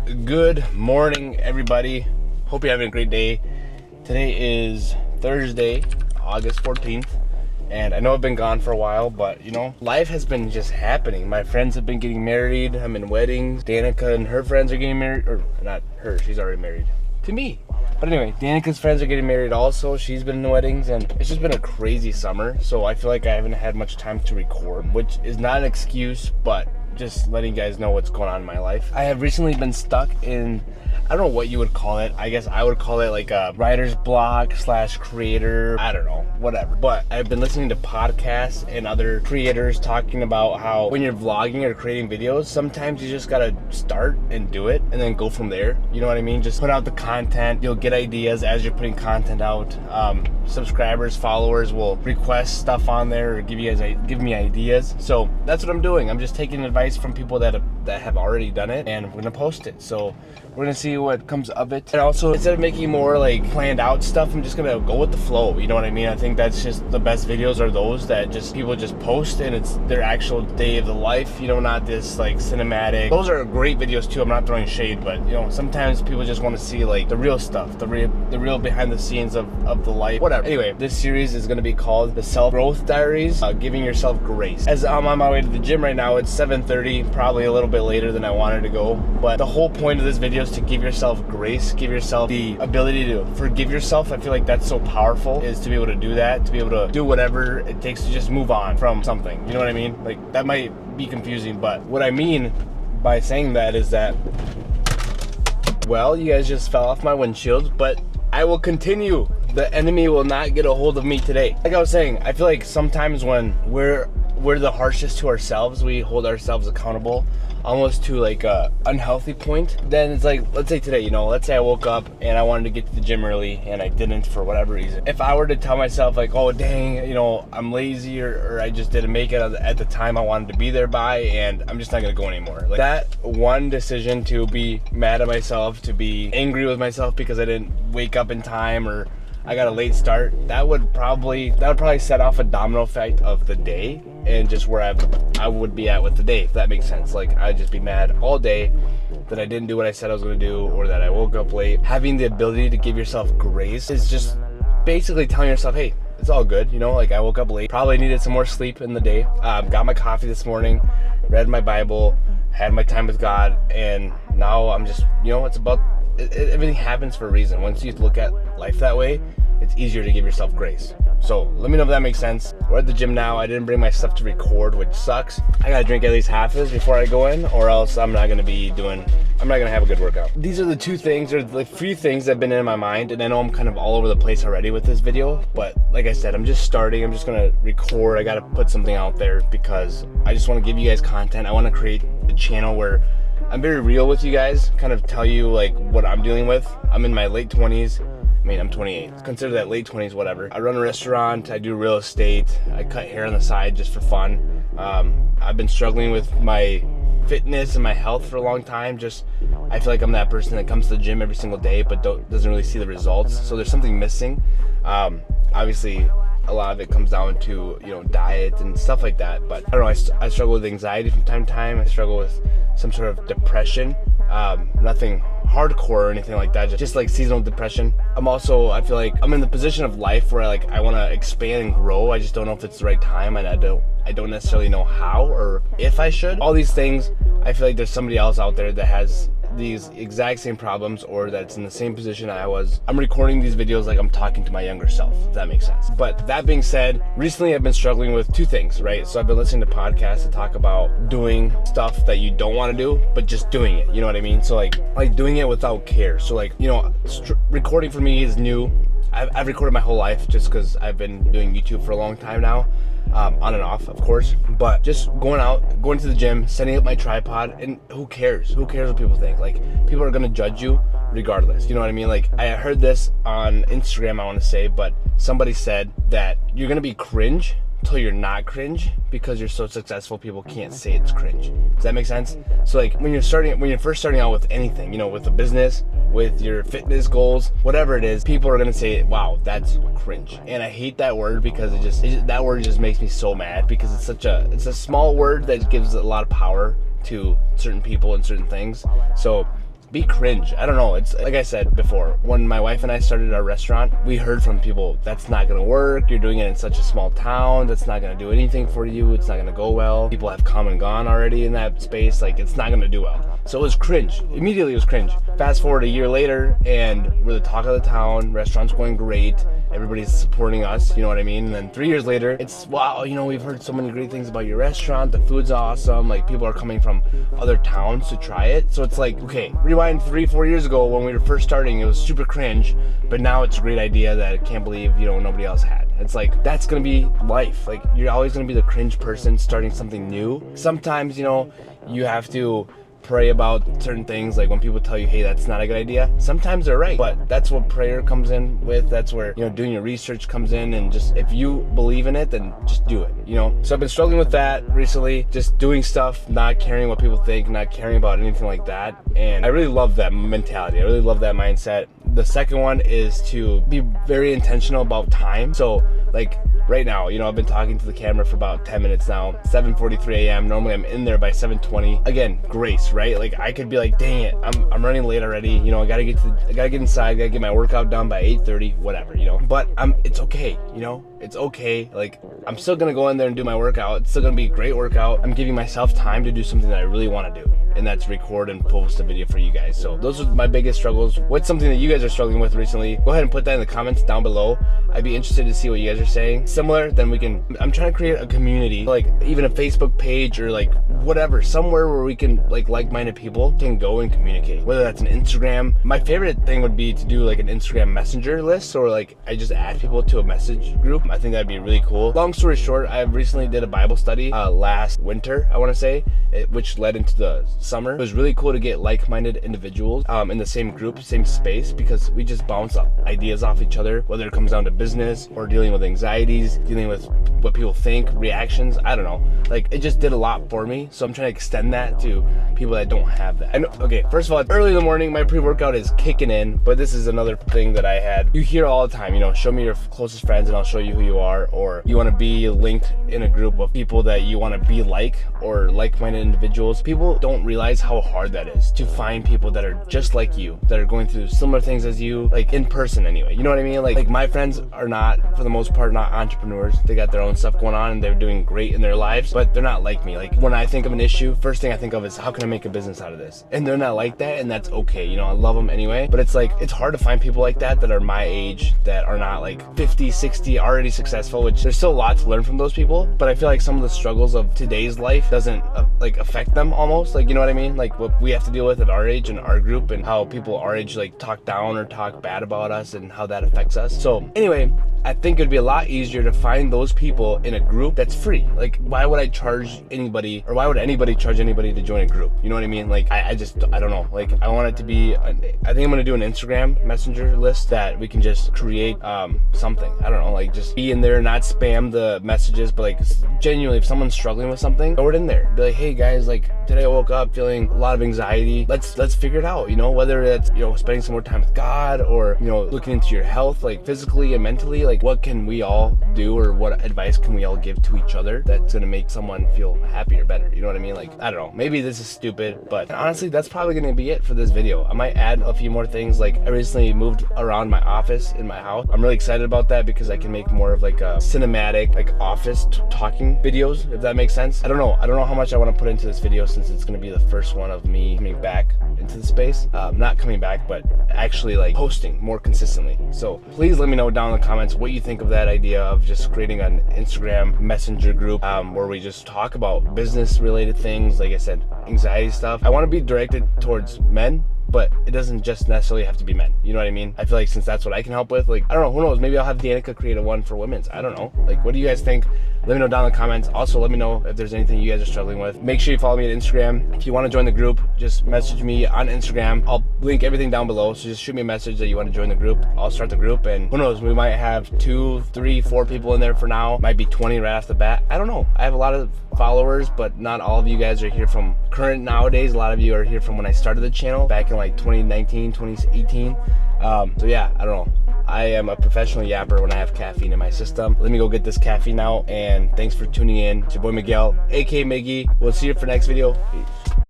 Good morning, everybody. Hope you're having a great day. Today is Thursday, August 14th, and I know I've been gone for a while, but life has been just happening. My friends have been getting married. I'm in weddings. Danica and her friends are getting married, or not her, she's already married to me. But anyway, Danica's friends are getting married also. She's been in weddings, and it's just been a crazy summer. So I feel like I haven't had much time to record, which is not an excuse, but just letting you guys know what's going on in my life. I have recently been stuck in, I don't know what you would call it. I guess I would call it like a writer's block / creator. I don't know, whatever. But I've been listening to podcasts and other creators talking about how when you're vlogging or creating videos, sometimes you just gotta start and do it and then go from there. You know what I mean? Just put out the content. You'll get ideas as you're putting content out. Subscribers, followers will request stuff on there or give me ideas. So that's what I'm doing. I'm just taking advice from people that have already done it, and we're gonna post it. So we're gonna see what comes of it. And also, instead of making more like planned out stuff, I'm just gonna go with the flow. You know what I mean? I think that's just the best videos are those that just people just post and it's their actual day of the life, not this like cinematic. Those are great videos too. I'm not throwing shade, but sometimes people just want to see like the real stuff, the real behind the scenes of the life, whatever. Anyway, this series is gonna be called the Growth Diaries, giving yourself grace. As I'm on my way to the gym right now, it's 7:30, probably a little bit later than I wanted to go, but the whole point of this video is to give yourself grace, give yourself the ability to forgive yourself. I feel like that's so powerful, is to be able to do that, to be able to do whatever it takes to just move on from something. You know what I mean? Like, that might be confusing, but what I mean by saying that is that, well, you guys just fell off my windshield, but I will continue. The enemy will not get a hold of me today. Like I was saying, I feel like sometimes when we're the harshest to ourselves, we hold ourselves accountable almost to like a unhealthy point. Then it's like, let's say today, let's say I woke up and I wanted to get to the gym early and I didn't for whatever reason. If I were to tell myself like, oh dang, I'm lazy or I just didn't make it at the time I wanted to be there by, and I'm just not gonna go anymore. Like, that one decision to be mad at myself, to be angry with myself because I didn't wake up in time or I got a late start, that would probably set off a domino effect of the day and just where I would be at with the day, if that makes sense. Like, I'd just be mad all day that I didn't do what I said I was going to do, or that I woke up late. Having the ability to give yourself grace is just basically telling yourself, hey, it's all good. Like, I woke up late, probably needed some more sleep in the day, got my coffee this morning, read my Bible, had my time with God, and now I'm just, it's about, everything happens for a reason. Once you look at life that way, it's easier to give yourself grace. So let me know if that makes sense. We're at the gym now. I didn't bring my stuff to record, which sucks. I gotta drink at least half of this before I go in, or else I'm not gonna have a good workout. These are the two things, or the few things that have been in my mind, and I know I'm kind of all over the place already with this video, but like I said, I'm just starting. I'm just gonna record. I gotta put something out there because I just wanna give you guys content. I wanna create a channel where I'm very real with you guys, kind of tell you like what I'm dealing with. I'm in my late 20s. I'm 28. Consider that late 20s, whatever. I run a restaurant. I do real estate. I cut hair on the side just for fun. I've been struggling with my fitness and my health for a long time. I feel like I'm that person that comes to the gym every single day but doesn't really see the results. So there's something missing. Obviously, a lot of it comes down to diet and stuff like that. But I don't know. I struggle with anxiety from time to time. I struggle with some sort of depression. Nothing hardcore or anything like that, just like seasonal depression. I feel like I'm in the position of life where I want to expand and grow. I just don't know if it's the right time, and I don't necessarily know how or if I should. All these things, I feel like there's somebody else out there that has these exact same problems, or that's in the same position I was. I'm recording these videos like I'm talking to my younger self, if that makes sense. But that being said, recently I've been struggling with two things, right? So I've been listening to podcasts that talk about doing stuff that you don't want to do, but just doing it, you know what I mean? So like doing it without care. So recording for me is new. I've recorded my whole life just because I've been doing YouTube for a long time now. On and off, of course, but just going to the gym, setting up my tripod, and who cares what people think? Like, people are gonna judge you regardless, you know what I mean? Like, I heard this on Instagram, I want to say, but somebody said that you're gonna be cringe till you're not cringe because you're so successful people can't say it's cringe. Does that make sense? So like when you're first starting out with anything, with a business, with your fitness goals, whatever it is, people are gonna say, wow, that's cringe. And I hate that word because that word just makes me so mad, because it's a small word that gives a lot of power to certain people and certain things. So be cringe. I don't know. It's like I said before, when my wife and I started our restaurant, we heard from people, that's not gonna work. You're doing it in such a small town. That's not gonna do anything for you. It's not gonna go well. People have come and gone already in that space. Like, it's not gonna do well. So it was cringe. Immediately it was cringe. Fast forward a year later, and we're the talk of the town. Restaurant's going great. Everybody's supporting us, you know what I mean? And then 3 years later, it's, wow, you know, we've heard so many great things about your restaurant. The food's awesome. Like, people are coming from other towns to try it. So it's like, okay, rewind 3-4 years ago when we were first starting, it was super cringe, but now it's a great idea that I can't believe, you know, nobody else had. It's like, that's gonna be life. Like, you're always gonna be the cringe person starting something new. Sometimes, you know, you have to pray about certain things, like when people tell you, hey, that's not a good idea. Sometimes they're right, but that's what prayer comes in with. That's where, you know, doing your research comes in, and just, if you believe in it, then just do it, you know? So I've been struggling with that recently, just doing stuff, not caring what people think, not caring about anything like that. And I really love that mentality. I really love that mindset. The second one is to be very intentional about time. So like right now, you know, I've been talking to the camera for about 10 minutes now, 7:43 a.m. Normally I'm in there by 7:20. Again, grace, right? Like, I could be like, dang it, I'm running late already. You know, I gotta get inside, gotta get my workout done by 8:30, whatever, you know. But it's okay, you know. It's okay. Like, I'm still gonna go in there and do my workout. It's still gonna be a great workout. I'm giving myself time to do something that I really want to do, and that's record and post a video for you guys. So those are my biggest struggles. What's something that you guys are struggling with recently? Go ahead and put that in the comments down below. I'd be interested to see what you guys are saying. Similar, then I'm trying to create a community, like even a Facebook page or like whatever, somewhere where we can, like-minded people can go and communicate, whether that's an Instagram. My favorite thing would be to do like an Instagram messenger list, or like I just add people to a message group. I think that'd be really cool. Long story short, I recently did a Bible study last winter, I want to say, which led into the summer. It was really cool to get like-minded individuals in the same group, same space, because we just bounce ideas off each other, whether it comes down to business or dealing with anxieties, dealing with what people think, reactions. I don't know. Like, it just did a lot for me. So I'm trying to extend that to people that don't have that. I know, okay, first of all, early in the morning, my pre-workout is kicking in, but this is another thing that I had. You hear all the time, you know, show me your closest friends and I'll show you who you are, or you want to be linked in a group of people that you want to be like, or like-minded individuals. People don't realize how hard that is to find people that are just like you, that are going through similar things as you, like in person anyway. You know what I mean? Like my friends are not, for the most part, not entrepreneurs. They got their own stuff going on and they're doing great in their lives, but they're not like me. Like, when I think of an issue, first thing I think of is, how can I make a business out of this? And they're not like that, and that's okay. You know, I love them anyway, but it's like, it's hard to find people like that are my age, that are not like 50, 60, already successful, which there's still a lot to learn from those people. But I feel like some of the struggles of today's life doesn't like affect them almost. Like, you know what I mean? Like what we have to deal with at our age and our group, and how people our age like talk down or talk bad about us, and how that affects us. So anyway, I think it'd be a lot easier to find those people in a group that's free. Like, why would I charge anybody, or why would anybody charge anybody to join a group? You know what I mean? Like, I don't know. Like, I want it to be, I think I'm gonna do an Instagram messenger list that we can just create something. I don't know, like just be in there, not spam the messages, but like genuinely, if someone's struggling with something, throw it in there. Be like, hey guys, like today I woke up feeling a lot of anxiety. Let's figure it out. You know, whether it's, you know, spending some more time with God, or, you know, looking into your health, like physically and mentally. Like, what can we all do, or what advice can we all give to each other that's gonna make someone feel happier, better? You know what I mean? Like, I don't know, maybe this is stupid, but honestly, that's probably gonna be it for this video. I might add a few more things. Like, I recently moved around my office in my house. I'm really excited about that, because I can make more of like a cinematic, like office talking videos, if that makes sense. I don't know how much I want to put into this video, since it's gonna be the first one of me coming back into the space. Not coming back, but actually like posting more consistently. So please let me know down in the comments what you think of that idea of just creating an Instagram messenger group where we just talk about business related things, like I said, anxiety stuff. I want to be directed towards men, but it doesn't just necessarily have to be men. You know what I mean? I feel like since that's what I can help with, like, I don't know, who knows? Maybe I'll have Danica create a one for women's. I don't know. Like, what do you guys think? Let me know down in the comments. Also, let me know if there's anything you guys are struggling with. Make sure you follow me on Instagram. If you want to join the group, just message me on Instagram. I'll link everything down below. So just shoot me a message that you want to join the group. I'll start the group, and who knows? We might have 2, 3, 4 people in there for now. Might be 20 right off the bat. I don't know. I have a lot of followers, but not all of you guys are here from current nowadays. A lot of you are here from when I started the channel back in like 2019, 2018. So yeah, I don't know. I am a professional yapper when I have caffeine in my system. Let me go get this caffeine out, and thanks for tuning in. It's your boy Miguel, aka Miggy. We'll see you for next video. Peace.